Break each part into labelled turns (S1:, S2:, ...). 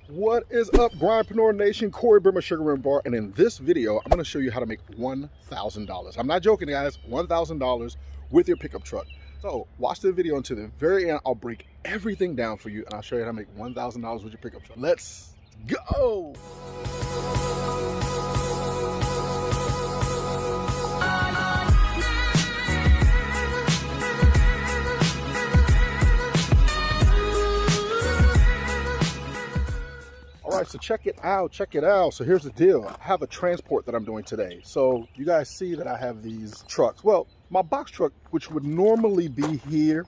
S1: What is up, Grindpreneur Nation? Cory Brimmer, Sugar Rim Bar, and in this video, I'm going to show you how to make $1,000. I'm not joking, guys. $1,000 with your pickup truck. So watch the video until the very end. I'll break everything down for you, and I'll show you how to make $1,000 with your pickup truck. Let's go! All right, so check it out. So here's the deal. I have a transport that I'm doing today. So you guys see that I have these trucks. Well, my box truck, which would normally be here,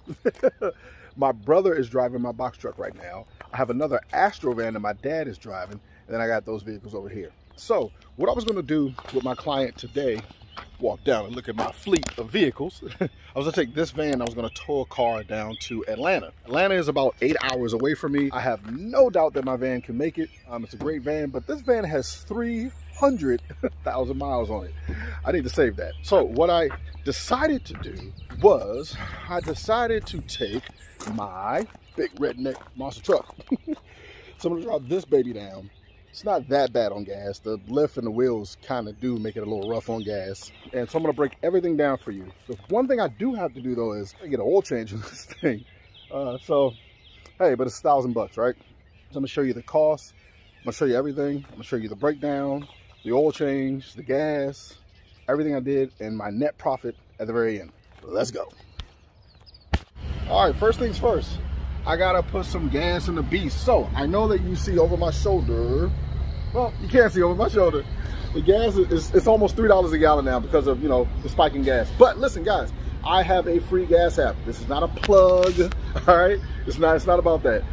S1: my brother is driving my box truck right now. I have another Astro van that my dad is driving, and then I got those vehicles over here. So what I was gonna do with my client today, walk down and look at my fleet of vehicles. I was gonna take this van, I was gonna tow a car down to Atlanta. Atlanta is about 8 hours away from me. I have no doubt that my van can make it. It's a great van, but this van has 300,000 miles on it. I need to save that. So what I decided to do was, I decided to take my big redneck monster truck. So I'm gonna drop this baby down. It's not that bad on gas. The lift and the wheels kind of do make it a little rough on gas. And so I'm gonna break everything down for you. The one thing I do have to do though is I get an oil change on this thing. So, hey, but it's $1,000 bucks, right? So I'm gonna show you the cost. I'm gonna show you everything. I'm gonna show you the breakdown, the oil change, the gas, everything I did, and my net profit at the very end. Let's go. All right, first things first. I gotta put some gas in the beast. So I know that you see over my shoulder, well, you can't see over my shoulder, the gas it's almost $3 a gallon now because of, you know, the spike in gas. But listen, guys, I have a free gas app. This is not a plug, all right? It's not about that.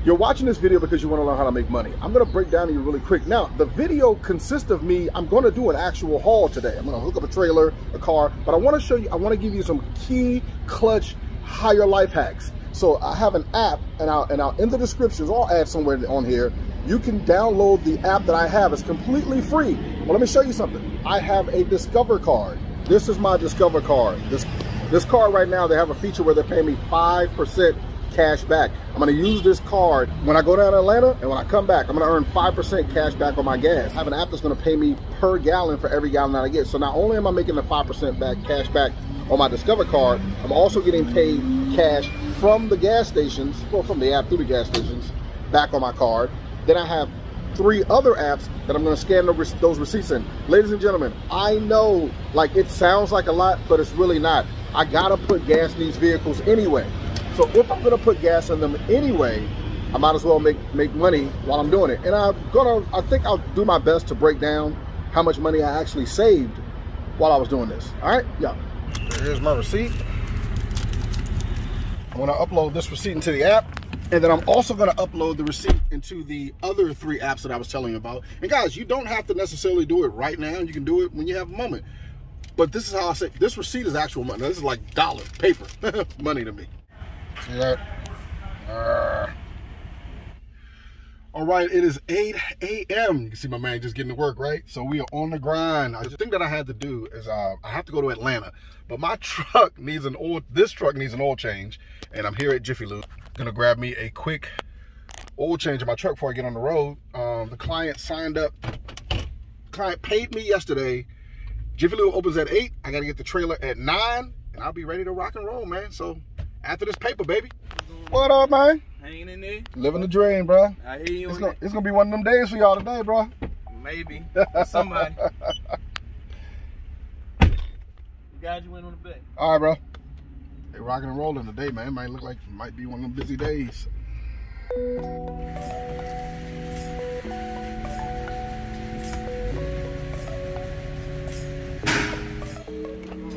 S1: You're watching this video because you want to learn how to make money. I'm gonna break down to you really quick. Now, the video consists of me, I'm gonna do an actual haul today. I'm gonna hook up a trailer, a car, but I wanna show you, I wanna give you some key clutch higher life hacks. So I have an app, and I'll in the descriptions, I'll add somewhere on here. You can download the app that I have. It's completely free. Well, let me show you something. I have a Discover card. This is my Discover card. This card right now, they have a feature where they're paying me 5% cash back. I'm gonna use this card when I go down to Atlanta, and when I come back, I'm gonna earn 5% cash back on my gas. I have an app that's gonna pay me per gallon for every gallon that I get. So not only am I making the 5% back cash back on my Discover card, I'm also getting paid cash from the gas stations, well, from the app through the gas stations, back on my card. Then I have 3 other apps that I'm gonna scan those receipts in. Ladies and gentlemen, I know, like, it sounds like a lot, but it's really not. I gotta put gas in these vehicles anyway. So if I'm gonna put gas in them anyway, I might as well make money while I'm doing it. And I think I'll do my best to break down how much money I actually saved while I was doing this. All right, yeah. Here's my receipt. I'm gonna upload this receipt into the app, and then I'm also gonna upload the receipt into the other 3 apps that I was telling you about. And guys, you don't have to necessarily do it right now. You can do it when you have a moment. But this is how I say, this receipt is actual money. Now, this is like dollar, paper, money to me. See that? All right, it is 8 a.m. You can see my man just getting to work, right? So we are on the grind. The thing that I had to do is I have to go to Atlanta, but my truck needs this truck needs an oil change, and I'm here at Jiffy Lube. Gonna grab me a quick oil change in my truck before I get on the road. The client signed up, client paid me yesterday. Jiffy Lube opens at 8. I gotta get the trailer at 9, and I'll be ready to rock and roll, man. So after this paper, baby. What up, man?
S2: Hanging in there.
S1: Living the dream, bro.
S2: I hear you.
S1: It's gonna be one of them days for y'all today, bro.
S2: Maybe. Somebody. Guys, you went on the bay.
S1: All right, bro. They rocking and rolling today, man. It might look like it might be one of them busy days.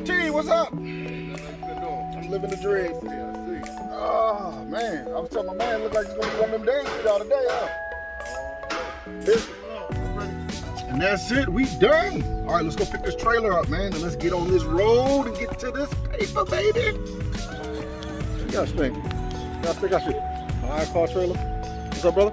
S1: T, what's up? I'm living the dream. Oh man, I was telling my man, look like it's gonna be one of them days for y'all today, huh? And that's it, we done. All right, let's go pick this trailer up, man, and let's get on this road and get to this paper, baby. You gotta spin. You gotta pick our shit. High car trailer. What's up, brother?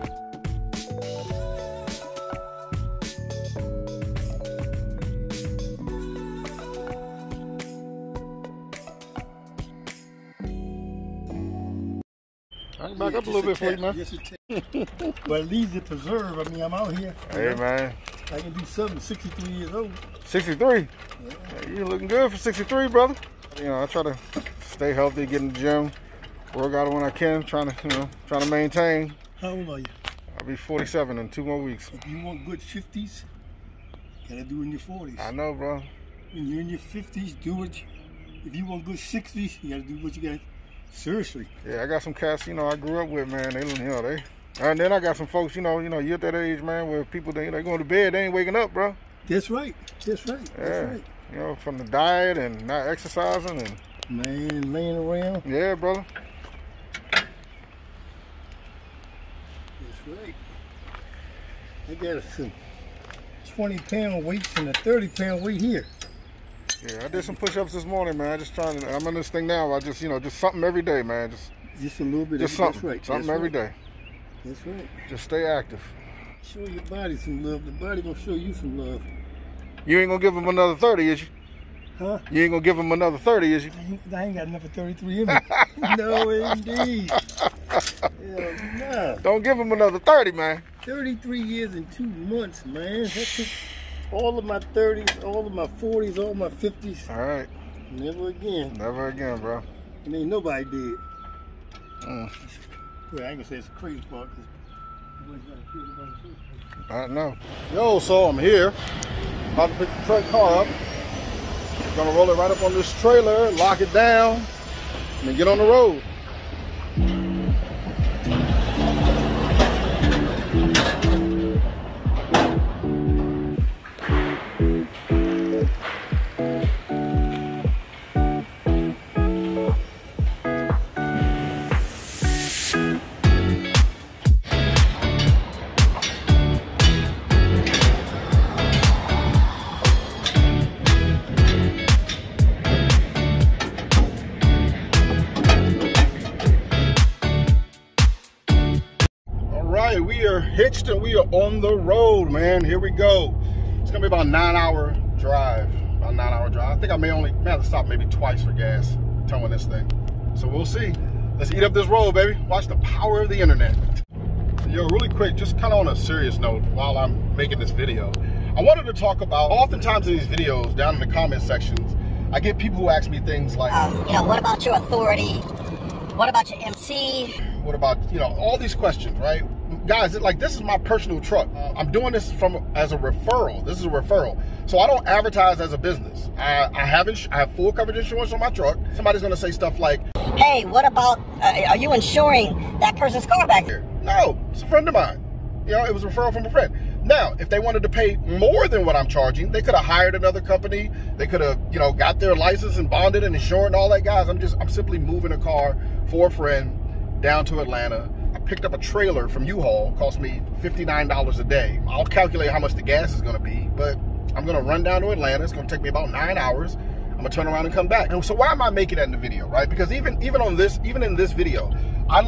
S1: All right, back up a little bit for you, man.
S3: Yes, it but at least it preserve. I mean, I'm out here.
S1: Hey, man.
S3: I can do something. 63 years old. 63?
S1: Yeah. You're looking good for 63, brother. You know, I try to stay healthy, get in the gym, work out when I can, trying to maintain.
S3: How old are you?
S1: I'll be 47 in 2 more weeks.
S3: If you want good 50s, you gotta do it in your 40s.
S1: I know, bro.
S3: When you're in your 50s, do it. If you want good 60s, you gotta do what you got. Seriously.
S1: Yeah, I got some cats, I grew up with, man. They. And then I got some folks, you're at that age, man, where people, they going to bed, they ain't waking up, bro.
S3: That's right. That's right.
S1: Yeah.
S3: That's right.
S1: From the diet and not exercising and...
S3: Man, laying around.
S1: Yeah, brother.
S3: That's right. I got some 20-pound weights and a 30-pound weight here.
S1: Yeah, I did some push-ups this morning, man. I'm in this thing now. I just something every day, man. Just
S3: a little bit.
S1: Just something.
S3: That's right.
S1: Something every day.
S3: That's right.
S1: Just stay active.
S3: Show your body some love. The body gonna show you some love.
S1: You ain't gonna give him another 30, is you?
S3: Huh?
S1: You ain't gonna give him another 30, is you?
S3: I ain't got enough of 33 in me. No, indeed. Hell nah.
S1: Don't give him another 30, man.
S3: 33 years and 2 months, man. That took all of my 30s, all of my 40s, all my 50s.
S1: All right.
S3: Never again.
S1: Never again, bro.
S3: And ain't nobody did.
S1: Mm.
S3: Well, I ain't gonna say it's a crazy part, because nobody's got a crazy part too.
S1: I know. Yo, so I'm here. About to pick the truck car up. Gonna roll it right up on this trailer, lock it down, and then get on the road. We are hitched and we are on the road, man. Here we go. It's gonna be about a 9-hour drive. I think I may have to stop maybe twice for gas towing this thing. So we'll see. Let's eat up this road, baby. Watch the power of the internet. Yo, really quick, just kind of on a serious note while I'm making this video, I wanted to talk about, oftentimes in these videos, down in the comment sections, I get people who ask me things like,
S4: what about your authority? What about your MC?
S1: What about, all these questions, right? Guys, this is my personal truck. I'm doing this as a referral. This is a referral. So I don't advertise as a business. I have full coverage insurance on my truck. Somebody's gonna say stuff like,
S4: hey, what about, are you insuring that person's car back there?
S1: No, it's a friend of mine. It was a referral from a friend. Now, if they wanted to pay more than what I'm charging, they could have hired another company. They could have, got their license and bonded and insured and all that, guys. I'm simply moving a car for a friend down to Atlanta. I picked up a trailer from U-Haul, cost me $59 a day. I'll calculate how much the gas is gonna be, but I'm gonna run down to Atlanta. It's gonna take me about 9 hours. I'm gonna turn around and come back. And so why am I making that in the video, right? Because even in this video, I've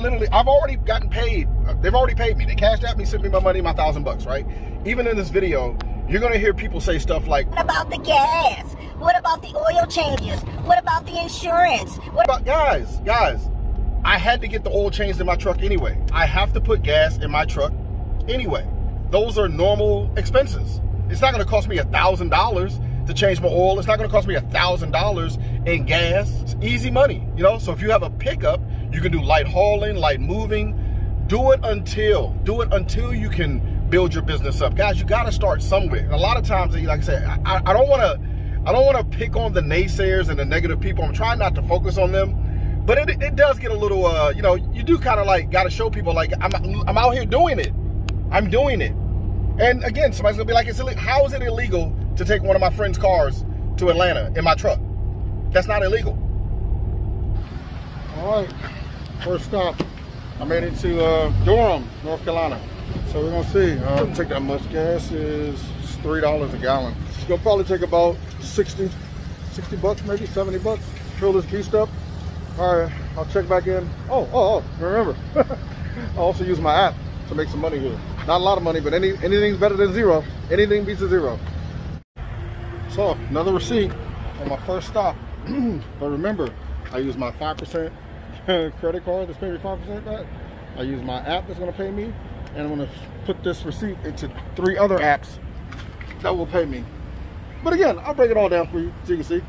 S1: already gotten paid. They've already paid me. They cashed out me, sent me my money, my $1,000, right? Even in this video, you're gonna hear people say stuff like,
S4: what about the gas? What about the oil changes? What about the insurance?
S1: What about, guys, I had to get the oil changed in my truck anyway. I have to put gas in my truck anyway. Those are normal expenses. It's not gonna cost me $1,000 to change my oil. It's not gonna cost me $1,000 in gas. It's easy money, So if you have a pickup, you can do light hauling, light moving. Do it until you can build your business up. Guys, you gotta start somewhere. And a lot of times, like I said, I don't wanna pick on the naysayers and the negative people. I'm trying not to focus on them. But it does get a little, you do kind of got to show people I'm out here doing it. I'm doing it. And again, somebody's going to be like, how is it illegal to take one of my friend's cars to Atlanta in my truck? That's not illegal. All right, first stop. I made it to Durham, North Carolina. So we're going to see. Doesn't take that much. Gas is $3 a gallon. It's going to probably take about 60 bucks, maybe 70 bucks. Fill this beast up. All right, I'll check back in. Oh, remember, I also use my app to make some money here. Not a lot of money, but anything's better than zero. Anything beats a zero. So, another receipt on my first stop. But remember, I use my 5% credit card. That's maybe 5% back. I use my app that's gonna pay me, and I'm gonna put this receipt into 3 other apps that will pay me. But again, I'll break it all down for you so you can see.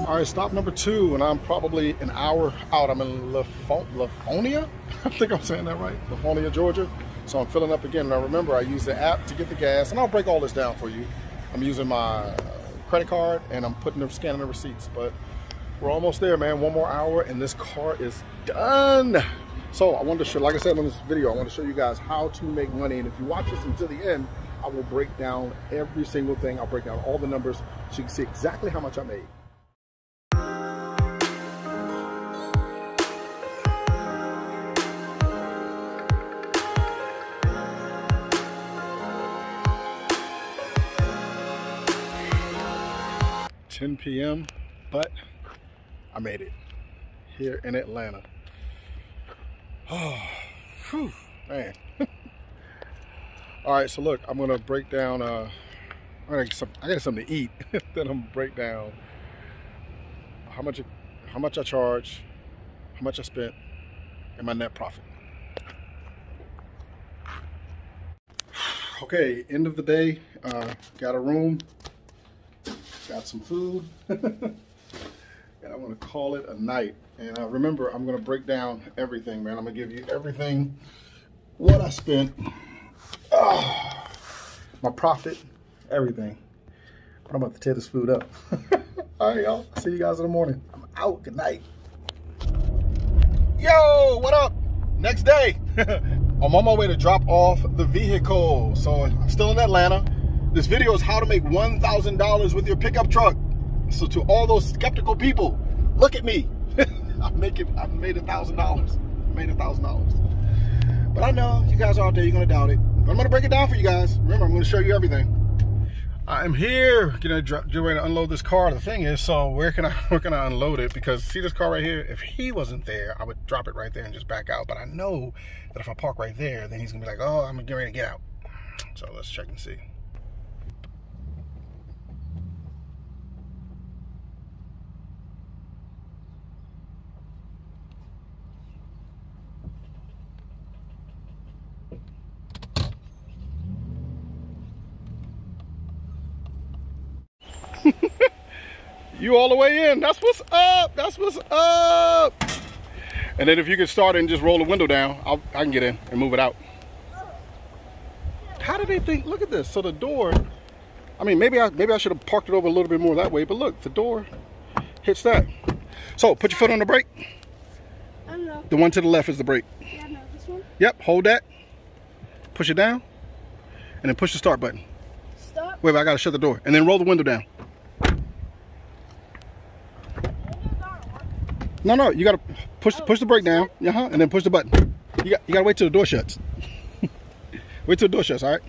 S1: All right, stop number 2, and I'm probably an hour out. I'm in Livonia? I think I'm saying that right, Livonia, Georgia. So I'm filling up again. Now remember, I use the app to get the gas, and I'll break all this down for you. I'm using my credit card, and I'm scanning the receipts, but we're almost there, man. 1 more hour, and this car is done. So I wanted to show, like I said in this video, I want to show you guys how to make money, and if you watch this until the end, I will break down every single thing. I'll break down all the numbers so you can see exactly how much I made. $10 p.m., but I made it here in Atlanta. Oh, whew, man. All right, so look, I'm gonna break down. I got something to eat. Then I'm gonna break down how much I charge, how much I spent, and my net profit. Okay, end of the day. Got a room. Got some food, and I'm gonna call it a night. And remember, I'm gonna break down everything, man. I'm gonna give you everything, what I spent, my profit, everything. But I'm about to tear this food up. All right, y'all. See you guys in the morning. I'm out. Good night. Yo, what up? Next day. I'm on my way to drop off the vehicle. So I'm still in Atlanta. This video is how to make $1,000 with your pickup truck. So to all those skeptical people, look at me. I've made $1,000. Made $1,000. But I know you guys are out there, you're gonna doubt it. But I'm gonna break it down for you guys. Remember, I'm gonna show you everything. I'm here, get ready to unload this car. The thing is, so where can I unload it? Because see this car right here? If he wasn't there, I would drop it right there and just back out. But I know that if I park right there, then he's gonna be like, oh, I'm getting ready to get out. So let's check and see. You all the way in. That's what's up. That's what's up. And then if you can start and just roll the window down, I can get in and move it out. How did they think? Look at this. So the door, I mean, maybe I should have parked it over a little bit more that way, but look, the door hits that. So put your foot on the brake.
S5: I don't know.
S1: The one to the left is the brake.
S5: Yeah, no, this one?
S1: Yep, hold that. Push it down. And then push the start button.
S5: Stop.
S1: Wait, I gotta shut the door. And then roll the window down. No, you gotta push the brake down, and then push the button. You gotta wait till the door shuts. Wait till the door shuts, all right?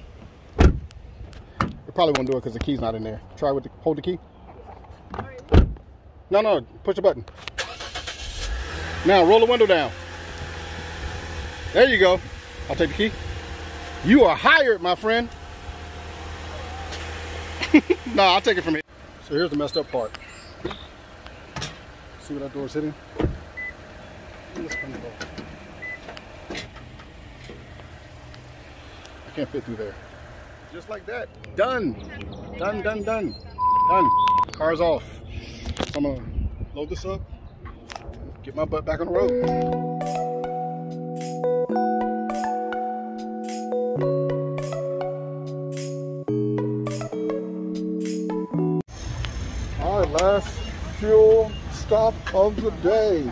S1: You probably won't do it because the key's not in there. Try with hold the key. No, push the button. Now roll the window down. There you go. I'll take the key. You are hired, my friend. No, I'll take it from here. So here's the messed up part. See what that door's hitting? I can't fit through there. Just like that. Done. Done. Car's off. So I'm gonna load this up, get my butt back on the road. All right, last fuel stop of the day.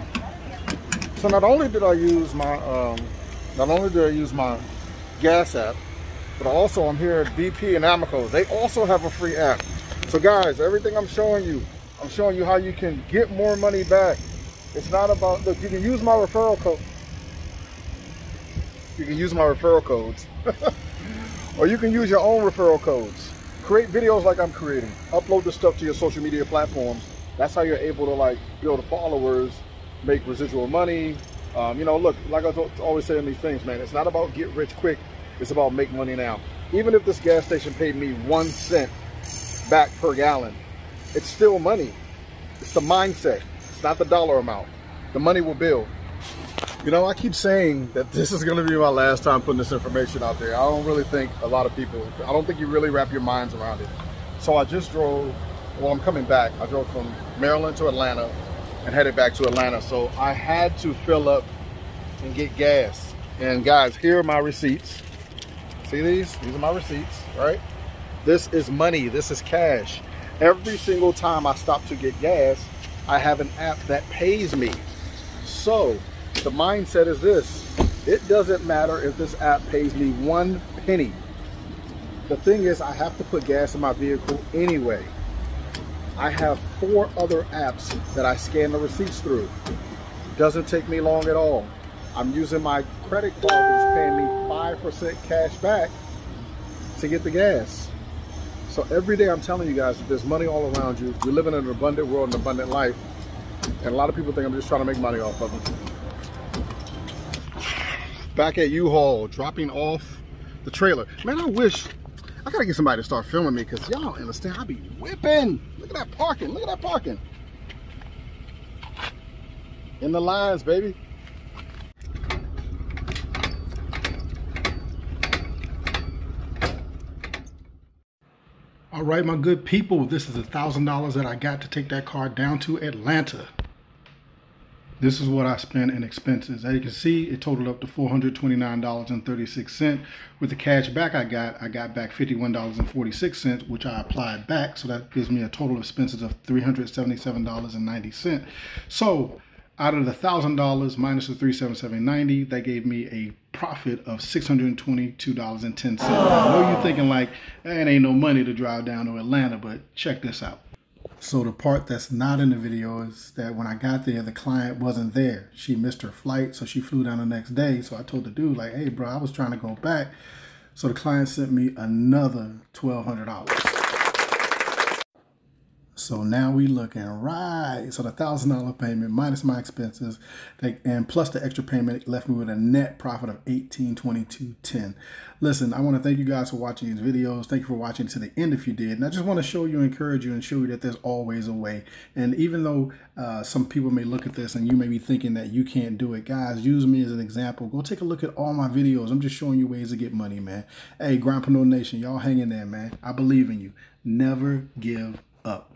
S1: So not only did I use my gas app, but also I'm here at BP and Amoco. They also have a free app. So guys, everything I'm showing you how you can get more money back. It's not about, look, you can use my referral code. You can use my referral codes. Or you can use your own referral codes. Create videos like I'm creating. Upload the stuff to your social media platforms. That's how you're able to like build followers, make residual money. You know, look, like I always say in these things, man, it's not about get rich quick. It's about make money now. Even if this gas station paid me 1 cent back per gallon, it's still money. It's the mindset. It's not the dollar amount. The money will build. You know, I keep saying that this is going to be my last time putting this information out there. I don't really think a lot of people, I don't think you really wrap your minds around it. So I just drove, well, I'm coming back. I drove from Maryland to Atlanta and headed back to Atlanta. So I had to fill up and get gas. And guys, here are my receipts. See these? These are my receipts, right? This is money. This is cash. Every single time I stop to get gas, I have an app that pays me. So the mindset is this: it doesn't matter if this app pays me 1 penny. The thing is, I have to put gas in my vehicle anyway. I have 4 other apps that I scan the receipts through. Doesn't take me long at all. I'm using my credit card that's paying me 5% cash back to get the gas. So every day I'm telling you guys that there's money all around you. We live in an abundant world, an abundant life. And a lot of people think I'm just trying to make money off of them. Back at U-Haul, dropping off the trailer. Man, I wish, I gotta get somebody to start filming me, because y'all don't understand, I be whipping. Look at that parking, look at that parking. In the lines, baby. All right, my good people, this is $1,000 that I got to take that car down to Atlanta. This is what I spent in expenses. As you can see, it totaled up to $429.36. With the cash back I got back $51.46, which I applied back. So that gives me a total expenses of $377.90. So out of the $1,000 minus the $377.90, that gave me a profit of $622.10. I know you're thinking like, it ain't no money to drive down to Atlanta, but check this out. So the part that's not in the video is that when I got there, the client wasn't there. She missed her flight, so she flew down the next day. So I told the dude, like, hey, bro, I was trying to go back. So the client sent me another $1,200. So now we looking right. So the $1,000 payment minus my expenses, and plus the extra payment left me with a net profit of $1,822.10. Listen, I want to thank you guys for watching these videos. Thank you for watching to the end if you did. And I just want to show you, encourage you, and show you that there's always a way. And even though some people may look at this and you may be thinking that you can't do it, guys, use me as an example. Go take a look at all my videos. I'm just showing you ways to get money, man. Hey, Grindpreneur Nation, y'all hang in there, man. I believe in you. Never give up.